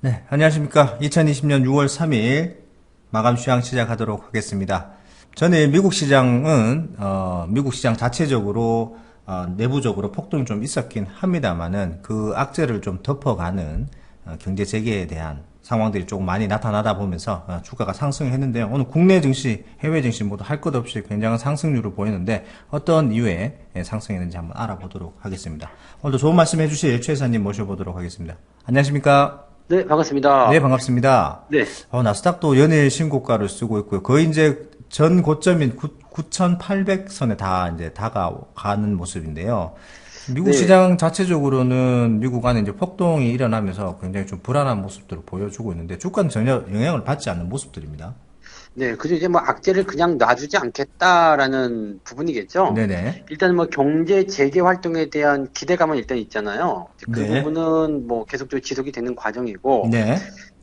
네, 안녕하십니까. 2020년 6월 3일 마감 시황 시작하도록 하겠습니다. 전에 미국 시장 자체적으로 내부적으로 폭등이 좀 있었긴 합니다만은 그 악재를 좀 덮어가는 경제 재개에 대한 상황들이 조금 많이 나타나다 보면서 주가가 상승했는데요. 오늘 국내 증시, 해외 증시 모두 할 것 없이 굉장한 상승률을 보이는데 어떤 이유에 상승했는지 한번 알아보도록 하겠습니다. 오늘도 좋은 말씀 해주실 최 이사님 모셔보도록 하겠습니다. 안녕하십니까? 네, 네, 반갑습니다. 반갑습니다. 네, 나스닥도 연일 신고가를 쓰고 있고요. 거의 이제 전 고점인 9,800선에 다 이제 다가가는 모습인데요. 미국 네, 시장 자체적으로는 미국 안에 이제 폭동이 일어나면서 굉장히 좀 불안한 모습들을 보여주고 있는데 주가는 전혀 영향을 받지 않는 모습들입니다. 네. 그죠. 이제 뭐 악재를 그냥 놔두지 않겠다라는 부분이겠죠. 네네. 일단 뭐 경제 재개 활동에 대한 기대감은 일단 있잖아요. 이제 그 네. 부분은 뭐 계속적으로 지속이 되는 과정이고, 네.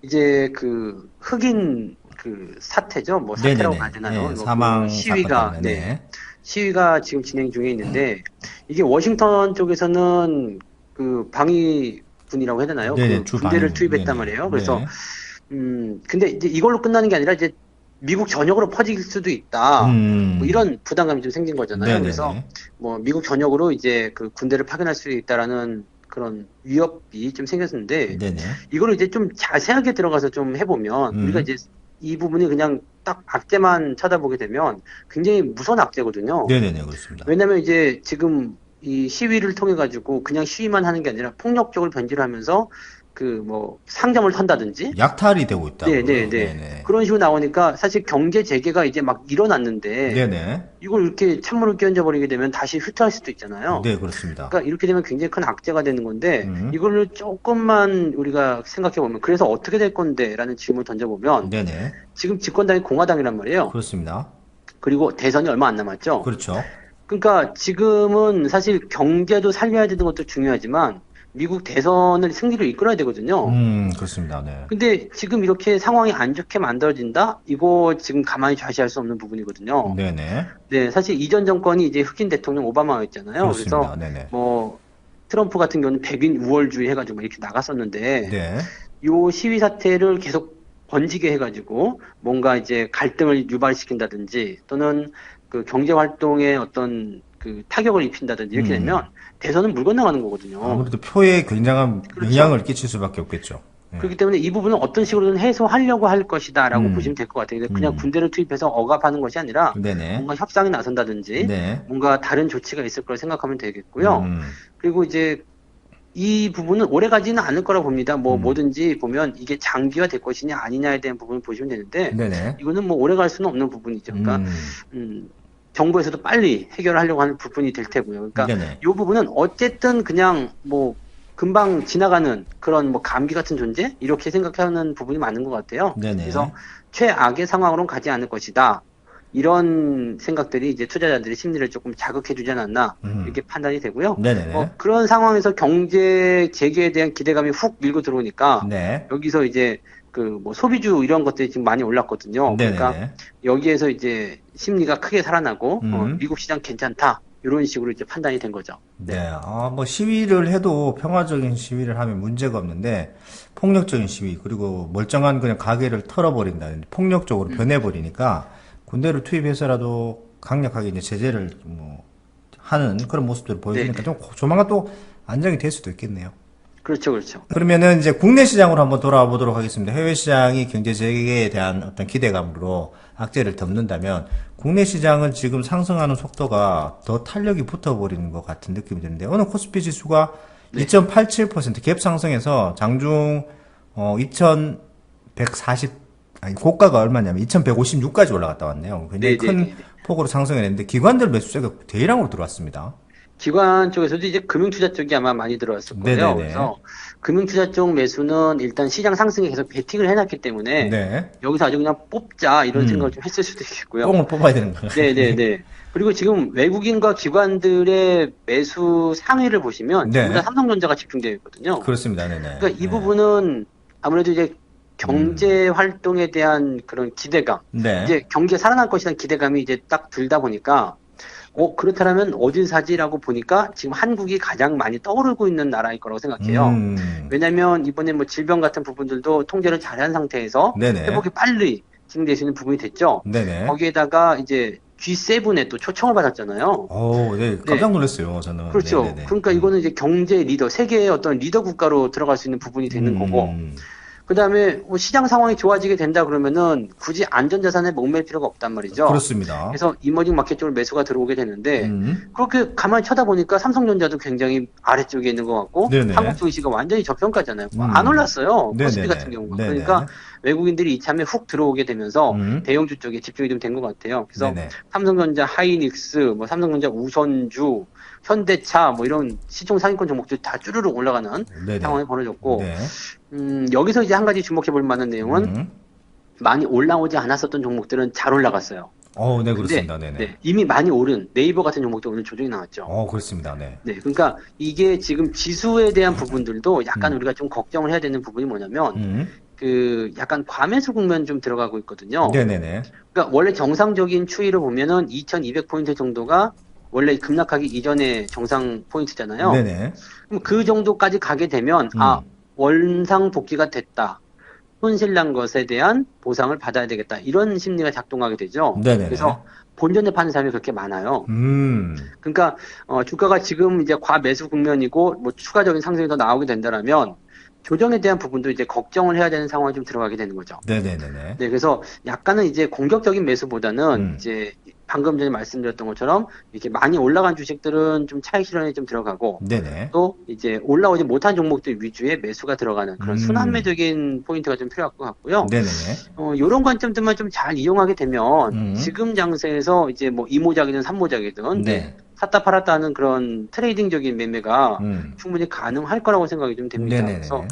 이제 그 흑인 그 사태죠. 뭐 사태라고 봐야 네네네. 되나요? 네, 뭐 그 사망 사건 시위가, 때문에. 네, 네. 시위가 지금 진행 중에 있는데, 이게 워싱턴 쪽에서는 그 방위군이라고 해야 되나요? 네네. 그 주 군대를 방위군. 투입했단 네네. 말이에요. 그래서 네. 근데 이제 이걸로 끝나는 게 아니라 이제 미국 전역으로 퍼질 수도 있다. 뭐 음. 이런 부담감이 좀 생긴 거잖아요. 그래서 네네네. 뭐 미국 전역으로 이제 그 군대를 파견할 수 있다라는 그런 위협이 좀 생겼는데 네네. 이거를 이제 좀 자세하게 들어가서 좀 해보면 우리가 음. 이제 이 부분이 그냥 딱 악재만 쳐다보게 되면 굉장히 무서운 악재거든요. 네네네. 그렇습니다. 왜냐면 이제 지금 이 시위를 통해 가지고 그냥 시위만 하는 게 아니라 폭력적으로 변질을 하면서 그 뭐 상점을 턴다든지 약탈이 되고 있다고요? 네네네. 네네. 그런 식으로 나오니까 사실 경제 재개가 이제 막 일어났는데 네네. 이걸 이렇게 찬물을 끼얹어 버리게 되면 다시 후퇴할 수도 있잖아요. 네, 그렇습니다. 그러니까 이렇게 되면 굉장히 큰 악재가 되는 건데 음. 이거를 조금만 우리가 생각해 보면 그래서 어떻게 될 건데라는 질문을 던져보면 네네. 지금 집권당이 공화당이란 말이에요. 그렇습니다. 그리고 대선이 얼마 안 남았죠. 그렇죠. 그러니까 지금은 사실 경제도 살려야 되는 것도 중요하지만 미국 대선을 승리로 이끌어야 되거든요. 그렇습니다. 네. 근데 지금 이렇게 상황이 안 좋게 만들어진다? 이거 지금 가만히 좌시할 수 없는 부분이거든요. 네네. 네, 사실 이전 정권이 이제 흑인 대통령 오바마였잖아요. 그래서 그렇습니다. 네네. 뭐 트럼프 같은 경우는 백인 우월주의 해가지고 막 이렇게 나갔었는데 네. 요 시위 사태를 계속 번지게 해가지고 뭔가 이제 갈등을 유발시킨다든지 또는 그 경제 활동에 어떤 그 타격을 입힌다든지 이렇게 되면 음. 대선은 물 건너가는 거거든요. 아무래도 표에 굉장한 그렇죠. 영향을 끼칠 수밖에 없겠죠. 네. 그렇기 때문에 이 부분은 어떤 식으로든 해소하려고 할 것이다라고 보시면 음. 될 것 같아요. 그냥 음. 군대를 투입해서 억압하는 것이 아니라 네네. 뭔가 협상에 나선다든지 네. 뭔가 다른 조치가 있을 거라 생각하면 되겠고요. 음. 그리고 이제 이 부분은 오래 가지는 않을 거라 봅니다. 뭐 음. 뭐든지 보면 이게 장기화 될 것이냐 아니냐에 대한 부분을 보시면 되는데 네네. 이거는 뭐 오래 갈 수는 없는 부분이죠. 그러니까 음. 음, 정부에서도 빨리 해결하려고 하는 부분이 될 테고요. 그러니까 네네. 이 부분은 어쨌든 그냥 뭐 금방 지나가는 그런 뭐 감기 같은 존재 이렇게 생각하는 부분이 맞는 것 같아요. 그래서 네네. 최악의 상황으로는 가지 않을 것이다. 이런 생각들이 이제 투자자들의 심리를 조금 자극해 주지 않았나 음. 이렇게 판단이 되고요. 네네네. 그런 상황에서 경제 재개에 대한 기대감이 훅 밀고 들어오니까 네. 여기서 이제 그 뭐 소비주 이런 것들이 지금 많이 올랐거든요. 그러니까 네네네. 여기에서 이제 심리가 크게 살아나고 음. 미국 시장 괜찮다. 이런 식으로 이제 판단이 된 거죠. 네, 네. 뭐 시위를 해도 평화적인 시위를 하면 문제가 없는데 폭력적인 시위 그리고 멀쩡한 그냥 가게를 털어버린다든지 폭력적으로 음. 변해버리니까 군대를 투입해서라도 강력하게 이제 제재를 뭐 하는 그런 모습들을 보여주니까 네네. 좀 조만간 또 안정이 될 수도 있겠네요. 그렇죠, 그렇죠. 그러면은 이제 국내 시장으로 한번 돌아와 보도록 하겠습니다. 해외 시장이 경제 재개에 대한 어떤 기대감으로 악재를 덮는다면 국내 시장은 지금 상승하는 속도가 더 탄력이 붙어버리는 것 같은 느낌이 드는데 오늘 코스피 지수가 네. 2.87%갭 상승해서 장중 2140 아니 고가가 얼마냐면 2156까지 올라갔다 왔네요. 굉장히 큰 네네네네. 폭으로 상승했는데 기관들 매수세가 대량으로 들어왔습니다. 기관 쪽에서도 이제 금융투자 쪽이 아마 많이 들어왔을 거예요. 네네네. 그래서 금융투자 쪽 매수는 일단 시장 상승에 계속 베팅을 해놨기 때문에 네. 여기서 아주 그냥 뽑자 이런 생각을 음. 좀 했을 수도 있겠고요. 뽕을 뽑아야 되는 건가요? 네. 네네네. 그리고 지금 외국인과 기관들의 매수 상위를 보시면 전부 다 네. 삼성전자가 집중되어 있거든요. 그렇습니다. 네네. 그러니까 이 네. 부분은 아무래도 이제 음. 경제 활동에 대한 그런 기대감, 네. 이제 경기가 살아날 것이라는 기대감이 이제 딱 들다 보니까 그렇다면 어딜 사지라고 보니까 지금 한국이 가장 많이 떠오르고 있는 나라일 거라고 생각해요. 왜냐면 이번에 뭐 질병 같은 부분들도 통제를 잘한 상태에서 네네. 회복이 빨리 진행될 수 있는 부분이 됐죠. 네네. 거기에다가 이제 G7에 또 초청을 받았잖아요. 네, 네, 깜짝 놀랐어요, 저는. 그렇죠. 네네네. 그러니까 이거는 이제 경제 리더, 세계의 어떤 리더 국가로 들어갈 수 있는 부분이 되는 거고, 음. 그 다음에 시장 상황이 좋아지게 된다 그러면은 굳이 안전자산에 목맬 필요가 없단 말이죠. 그렇습니다. 그래서 이머징 마켓 쪽으로 매수가 들어오게 되는데, 음. 그렇게 가만히 쳐다보니까 삼성전자도 굉장히 아래쪽에 있는 것 같고, 네네. 한국 증시가 완전히 저평가잖아요. 안 음. 올랐어요. 코스피 네네네. 같은 경우가. 그러니까 네네. 외국인들이 이참에 훅 들어오게 되면서 음. 대형주 쪽에 집중이 좀 된 것 같아요. 그래서 네네. 삼성전자, 하이닉스, 뭐 삼성전자 우선주, 현대차 뭐 이런 시총 상위권 종목들 다 쭈르륵 올라가는 네네. 상황이 벌어졌고, 네. 여기서 이제 한 가지 주목해 볼 만한 내용은 음. 많이 올라오지 않았었던 종목들은 잘 올라갔어요. 네, 근데 그렇습니다. 네네. 네, 이미 많이 오른 네이버 같은 종목도 오늘 조정이 나왔죠. 그렇습니다. 네. 네, 그러니까 이게 지금 지수에 대한 부분들도 약간 음. 우리가 좀 걱정을 해야 되는 부분이 뭐냐면 음. 그 약간 과매수 국면 좀 들어가고 있거든요. 네네네. 그러니까 원래 정상적인 추이를 보면은 2200포인트 정도가 원래 급락하기 이전의 정상 포인트잖아요. 네네. 그럼 그 정도까지 가게 되면 음. 원상 복귀가 됐다. 손실난 것에 대한 보상을 받아야 되겠다. 이런 심리가 작동하게 되죠. 네네네. 그래서 본전에 파는 사람이 그렇게 많아요. 음. 그러니까 주가가 지금 이제 과매수 국면이고 뭐 추가적인 상승이 더 나오게 된다라면 조정에 대한 부분도 이제 걱정을 해야 되는 상황이 좀 들어가게 되는 거죠. 네네네네. 네, 그래서 약간은 이제 공격적인 매수보다는 음. 이제 방금 전에 말씀드렸던 것처럼 이렇게 많이 올라간 주식들은 좀 차익 실현에 좀 들어가고 네네. 또 이제 올라오지 못한 종목들 위주의 매수가 들어가는 그런 음. 순환매적인 포인트가 좀 필요할 것 같고요. 네네네. 요런 관점들만 좀 잘 이용하게 되면 음. 지금 장세에서 이제 뭐 이모작이든 삼모작이든 이제 네. 샀다 팔았다 하는 그런 트레이딩적인 매매가 음. 충분히 가능할 거라고 생각이 좀 됩니다. 그래서 네네네.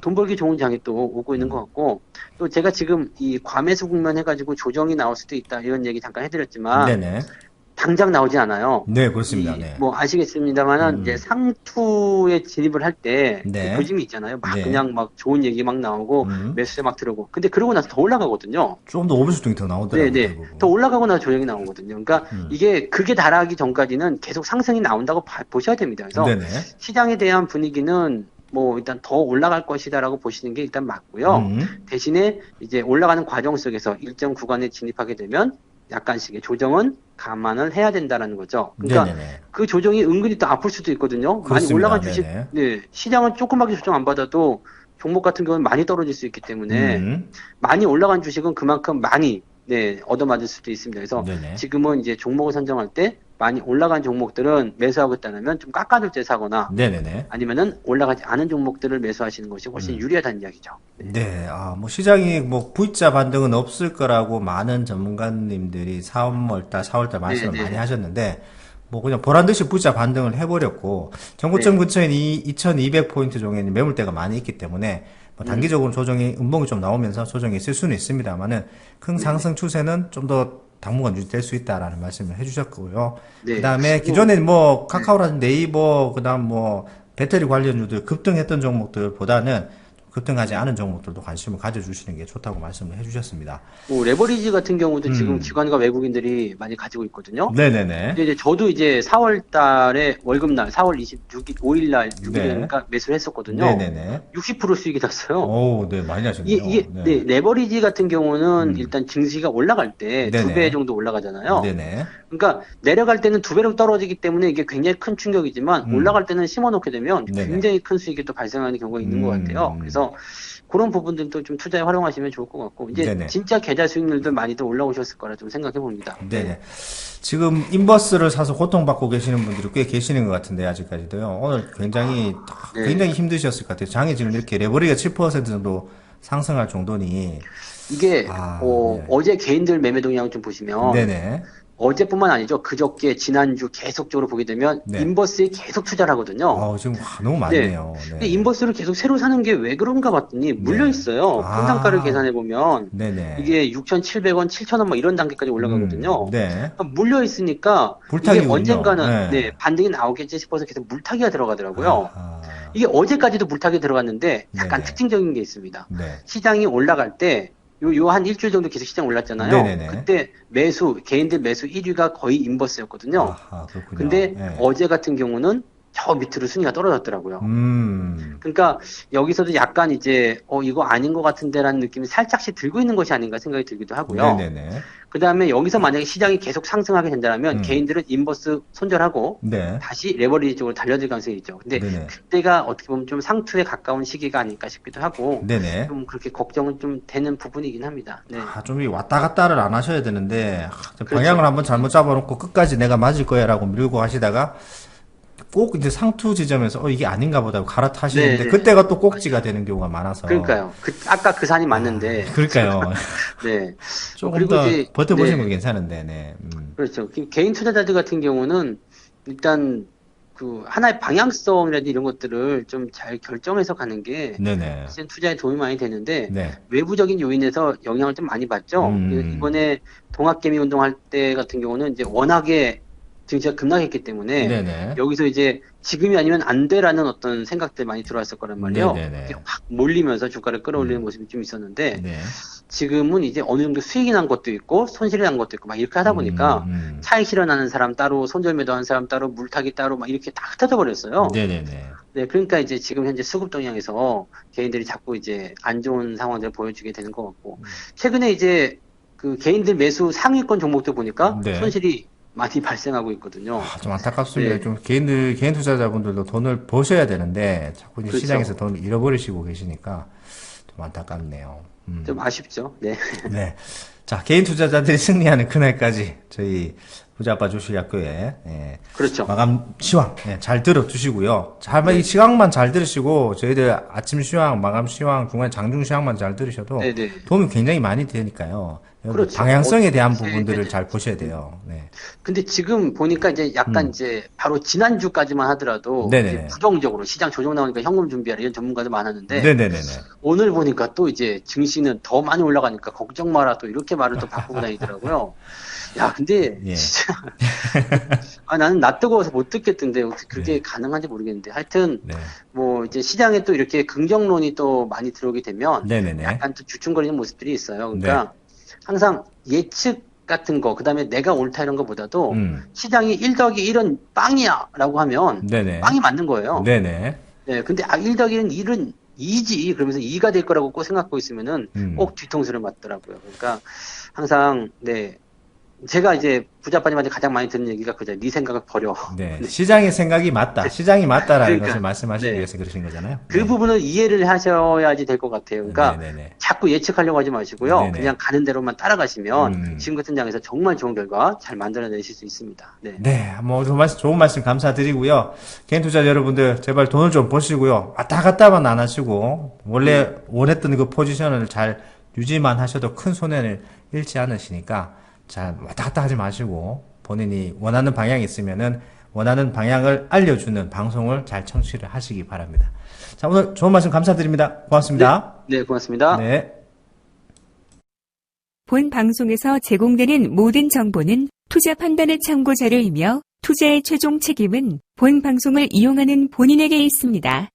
돈 벌기 좋은 장이 또 오고 있는 것 음. 같고, 또 제가 지금 이 과매수 국면 해가지고 조정이 나올 수도 있다, 이런 얘기 잠깐 해드렸지만, 네네. 당장 나오지 않아요. 네, 그렇습니다. 네. 뭐 아시겠습니다만은, 이제 음. 상투에 진입을 할 때, 그 네. 조짐이 있잖아요. 막 네. 그냥 막 좋은 얘기 막 나오고, 음. 매수세 막 들어오고. 근데 그러고 나서 더 올라가거든요. 좀 더 오버슈팅이 더 나오더라고요, 네네. 더 대부분. 올라가고 나서 조정이 나오거든요. 그러니까 음. 이게 극에 달하기 전까지는 계속 상승이 나온다고 보셔야 됩니다. 그래서 네네. 시장에 대한 분위기는 뭐 일단 더 올라갈 것이다라고 보시는 게 일단 맞고요. 음. 대신에 이제 올라가는 과정 속에서 일정 구간에 진입하게 되면 약간씩의 조정은 감안을 해야 된다라는 거죠. 그러니까 네네네. 그 조정이 은근히 또 아플 수도 있거든요. 많이 그렇습니다. 올라간 주식, 네네. 네, 시장은 조그맣게 조정 안 받아도 종목 같은 경우는 많이 떨어질 수 있기 때문에 음. 많이 올라간 주식은 그만큼 많이 네, 얻어맞을 수도 있습니다. 그래서 네네. 지금은 이제 종목을 선정할 때 많이 올라간 종목들은 매수하고 있다면 좀 깎아줄 때 사거나 네네네. 아니면은 올라가지 않은 종목들을 매수하시는 것이 훨씬 음. 유리하다는 이야기죠. 네. 네, 뭐 시장이 뭐 V자 반등은 없을 거라고 많은 전문가님들이 3월달, 4월달 네, 말씀을 많이 네. 하셨는데, 뭐 그냥 보란 듯이 V자 반등을 해버렸고, 정고점 네. 근처에 2200포인트 종에 매물대가 많이 있기 때문에, 뭐 음. 단기적으로 조정이, 음봉이 좀 나오면서 조정이 있을 수는 있습니다만은, 큰 네, 네. 상승 추세는 좀 더 당분간 유지될 수 있다라는 말씀을 해주셨고요. 그 네. 다음에 뭐, 기존에 뭐 네. 카카오라든지 네이버, 그 다음 뭐 배터리 관련주들 급등했던 종목들보다는 급등하지 않은 종목들도 관심을 가져주시는 게 좋다고 말씀을 해주셨습니다. 뭐 레버리지 같은 경우도 지금 음, 기관과 외국인들이 많이 가지고 있거든요. 네네네. 근데 이제 저도 이제 4월 달에 월급날 4월 26일, 5일 날, 네. 6일이니까 매수를 했었거든요. 네네네. 60% 수익이 났어요. 네, 많이 나셨네요. 이게, 네. 네, 레버리지 같은 경우는 음, 일단 증시가 올라갈 때 두 배 네네. 정도 올라가잖아요. 네네. 그러니까 내려갈 때는 두 배로 떨어지기 때문에 이게 굉장히 큰 충격이지만 음, 올라갈 때는 심어놓게 되면 네네. 굉장히 큰 수익이 또 발생하는 경우가 있는 것 같아요. 음, 그래서 그런 부분들도 좀 투자에 활용하시면 좋을 것 같고 이제 네네. 진짜 계좌 수익률도 많이들 올라오셨을 거라 좀 생각해 봅니다. 네. 네네. 지금 인버스를 사서 고통받고 계시는 분들이 꽤 계시는 것 같은데, 아직까지도요. 오늘 굉장히, 네. 굉장히 힘드셨을 것 같아요. 장이 지금 이렇게 레버리가 7% 정도 상승할 정도니, 이게 네. 어제 개인들 매매 동향을 좀 보시면 네네. 어제뿐만 아니죠. 그저께 지난주 계속적으로 보게 되면 네. 인버스에 계속 투자를 하거든요. 지금 너무 네. 많네요. 근데 네. 인버스를 계속 새로 사는 게 왜 그런가 봤더니 물려 네. 있어요. 평상가를 계산해 보면 네네. 이게 6,700원, 7,000원 뭐 이런 단계까지 올라가거든요. 네. 그러니까 물려 있으니까 이게 불타기군요. 언젠가는 네. 네, 반등이 나오겠지 싶어서 계속 물타기가 들어가더라고요. 아하. 이게 어제까지도 물타기 들어갔는데 약간 네네. 특징적인 게 있습니다. 네. 시장이 올라갈 때 요 한 일주일 정도 계속 시장 올랐잖아요. 네네네. 그때 개인들 매수 1위가 거의 인버스였거든요. 아하, 그렇군요. 근데 네. 어제 같은 경우는 저 밑으로 순위가 떨어졌더라고요. 음. 그러니까 여기서도 약간 이제 이거 아닌 것 같은데라는 느낌이 살짝씩 들고 있는 것이 아닌가 생각이 들기도 하고요. 네네네. 그 다음에 여기서 만약에 시장이 계속 상승하게 된다면 음. 개인들은 인버스 손절하고 네. 다시 레버리지 쪽으로 달려들 가능성이 있죠. 근데 네네. 그때가 어떻게 보면 좀 상투에 가까운 시기가 아닐까 싶기도 하고 네네. 좀 그렇게 걱정은 좀 되는 부분이긴 합니다. 네. 좀 왔다 갔다를 안 하셔야 되는데, 그렇죠. 방향을 한번 잘못 잡아놓고 끝까지 내가 맞을 거야 라고 밀고 하시다가, 꼭 이제 상투 지점에서, 이게 아닌가 보다 하고 갈아타시는데, 네, 네. 그때가 또 꼭지가 되는 경우가 많아서. 그러니까요. 아까 그 산이 맞는데. 그러니까요. 네. 조금 그리고 더 이제 버텨보시는 네. 건 괜찮은데, 네. 그렇죠. 개인 투자자들 같은 경우는 일단 그 하나의 방향성이라든지 이런 것들을 좀 잘 결정해서 가는 게 네네. 사실 투자에 도움이 많이 되는데 네. 외부적인 요인에서 영향을 좀 많이 받죠. 이번에 동학개미 운동할 때 같은 경우는 이제 워낙에 증시가 급락했기 때문에 네네. 여기서 이제 지금이 아니면 안 돼라는 어떤 생각들 많이 들어왔을 거란 말이에요. 네네네. 이렇게 확 몰리면서 주가를 끌어올리는 모습이 좀 있었는데 네. 지금은 이제 어느 정도 수익이 난 것도 있고 손실이 난 것도 있고 막 이렇게 하다 보니까 차익 실현하는 사람 따로 손절 매도하는 사람 따로 물타기 따로 막 이렇게 다 흩어져 버렸어요. 네네네. 네, 그러니까 이제 지금 현재 수급 동향에서 개인들이 자꾸 이제 안 좋은 상황들을 보여주게 되는 것 같고 최근에 이제 그 개인들 매수 상위권 종목들 보니까 네. 손실이 많이 발생하고 있거든요. 좀 안타깝습니다. 네. 좀 개인 투자자분들도 돈을 버셔야 되는데 자꾸 이제 그렇죠. 시장에서 돈을 잃어버리시고 계시니까 좀 안타깝네요. 좀 아쉽죠. 네. 네. 자, 개인 투자자들이 승리하는 그날까지 저희 부자아빠 주식학교에 그렇죠. 마감 시황 잘 들어주시고요. 이 시황만 잘 들으시고 저희들 아침 시황, 마감 시황, 중간에 장중 시황만 잘 들으셔도 네네. 도움이 굉장히 많이 되니까요. 그렇죠. 방향성에 대한 어떻게 부분들을 네네. 잘 보셔야 돼요. 네. 근데 지금 보니까 이제 약간 이제 바로 지난주까지만 하더라도 네네. 이제 부정적으로 시장 조정 나오니까 현금 준비하라 이런 전문가들 많았는데 네네네네. 오늘 보니까 또 이제 증시는 더 많이 올라가니까 걱정 마라 또 이렇게 말을 또 바꾸고 다니더라고요. 야, 근데 예. 진짜 나는 낯 뜨거워서 못 듣겠던데 어떻게 그게 가능한지 모르겠는데 하여튼 네. 뭐 이제 시장에 또 이렇게 긍정론이 또 많이 들어오게 되면 네네네. 약간 또 주춤거리는 모습들이 있어요. 그러니까 항상 예측 같은 거, 그 다음에 내가 옳다 이런 거보다도 시장이 1 더하기 1은 빵이야 라고 하면 네네. 빵이 맞는 거예요. 네네. 네, 근데 1 더하기 1은 2지 그러면서 2가 될 거라고 꼭 생각하고 있으면은 꼭 뒤통수를 맞더라고요. 그러니까 항상 네. 제가 이제 부자빠님한테 가장 많이 듣는 얘기가 그죠. 네 생각을 버려. 네. 시장의 생각이 맞다. 시장이 맞다라는 그러니까, 것을 말씀하시기 네. 위해서 그러신 거잖아요. 그 부분을 이해를 하셔야지 될 것 같아요. 그러니까 네네네. 자꾸 예측하려고 하지 마시고요. 네네. 그냥 가는 대로만 따라가시면 지금 같은 장에서 정말 좋은 결과 잘 만들어내실 수 있습니다. 네. 네, 뭐 좋은 말씀 감사드리고요. 개인 투자 여러분들 제발 돈을 좀 버시고요. 왔다 갔다만 안 하시고 원래 원했던 그 포지션을 잘 유지만 하셔도 큰 손해를 잃지 않으시니까 잘 왔다 갔다 하지 마시고 본인이 원하는 방향이 있으면은 원하는 방향을 알려주는 방송을 잘 청취를 하시기 바랍니다. 자, 오늘 좋은 말씀 감사드립니다. 고맙습니다. 네, 고맙습니다. 네. 본 방송에서 제공되는 모든 정보는 투자 판단의 참고 자료이며 투자의 최종 책임은 본 방송을 이용하는 본인에게 있습니다.